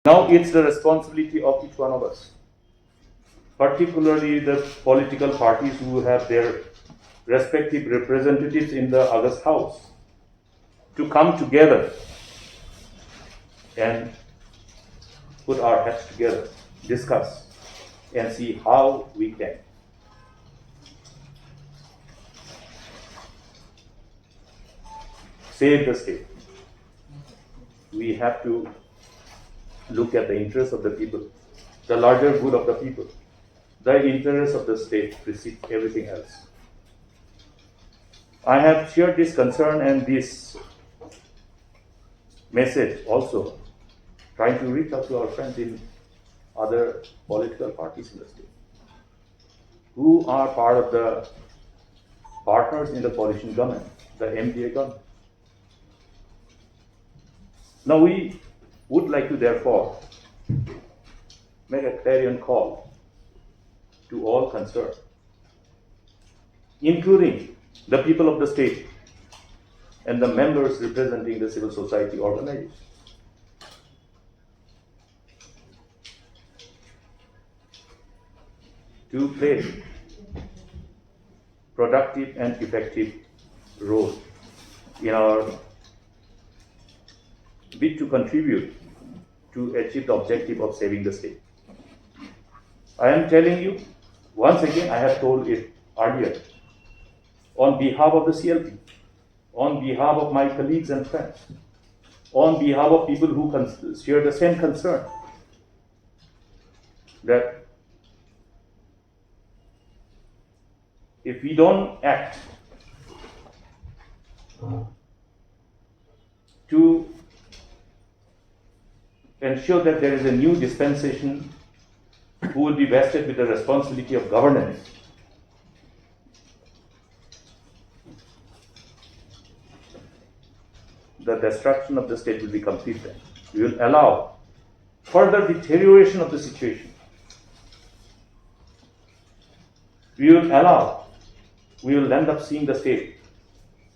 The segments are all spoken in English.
Now it's the responsibility of each one of us, particularly the political parties who have their respective representatives in the August House, to come together and put our heads together, discuss, and see how we can save the state. We have to look at the interests of the people, the larger good of the people. The interests of the state precedes everything else. I have shared this concern and this message also, trying to reach out to our friends in other political parties in the state, who are part of the partners in the coalition government, the MDA government. Now we would like to therefore make a clarion call to all concerned, including the people of the state and the members representing the civil society organizations, to play productive and effective role in our bid to contribute to achieve the objective of saving the state. I am telling you, once again, I have told it earlier, on behalf of the CLP, on behalf of my colleagues and friends, on behalf of people who share the same concern, that if we don't act to ensure that there is a new dispensation who will be vested with the responsibility of governance, the destruction of the state will be complete then. We will allow further deterioration of the situation. We will end up seeing the state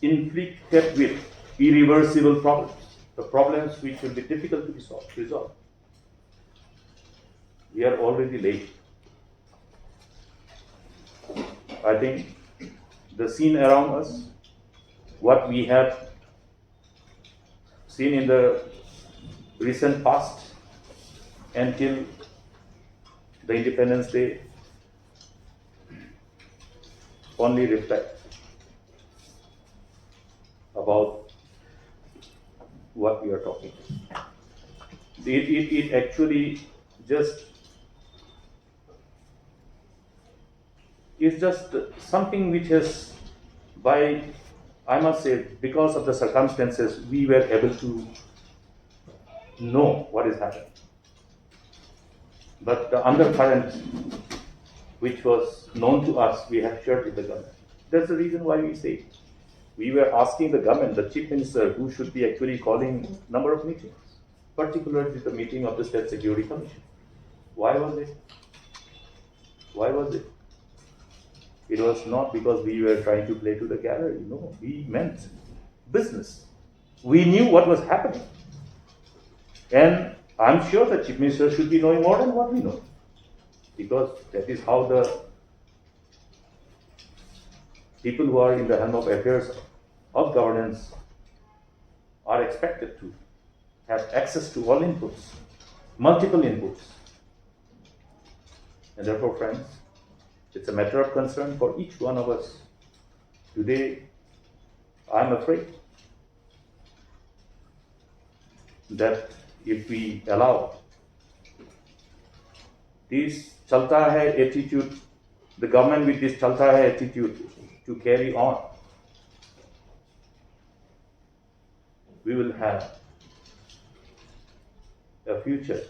inflicted with irreversible problems, the problems which will be difficult to be resolved. We are already late. I think the scene around us, what we have seen in the recent past until the Independence Day, only reflect about what we are talking. It actually just is just something which has, I must say, because of the circumstances, we were able to know what is happening. But the undercurrent, which was known to us, we have shared with the government. That's the reason why we say we were asking the government, the chief minister, who should be actually calling number of meetings, particularly the meeting of the State Security Commission. Why was it? Why was it? It was not because we were trying to play to the gallery. No, we meant business. We knew what was happening. And I'm sure the chief minister should be knowing more than what we know, because that is how the people who are in the helm of affairs of governance are expected to have access to all inputs, multiple inputs. And therefore, friends, it's a matter of concern for each one of us. Today, I'm afraid that if we allow this chalta hai attitude, the government with this chalta hai attitude to carry on, we will have a future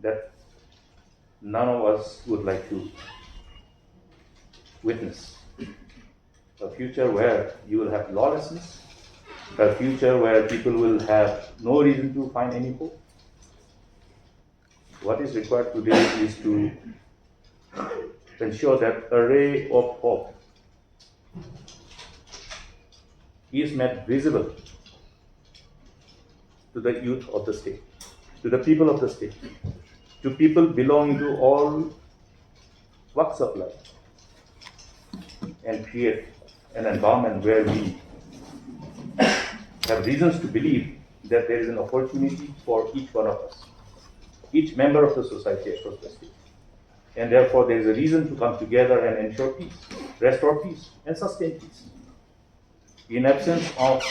that none of us would like to witness. A future where you will have lawlessness, a future where people will have no reason to find any hope. What is required today is to ensure that a ray of hope is made visible to the youth of the state, to the people of the state, to people belonging to all walks of life, and create an environment where we have reasons to believe that there is an opportunity for each one of us, each member of the society across the state. And therefore, there is a reason to come together and ensure peace, restore peace, and sustain peace. In absence of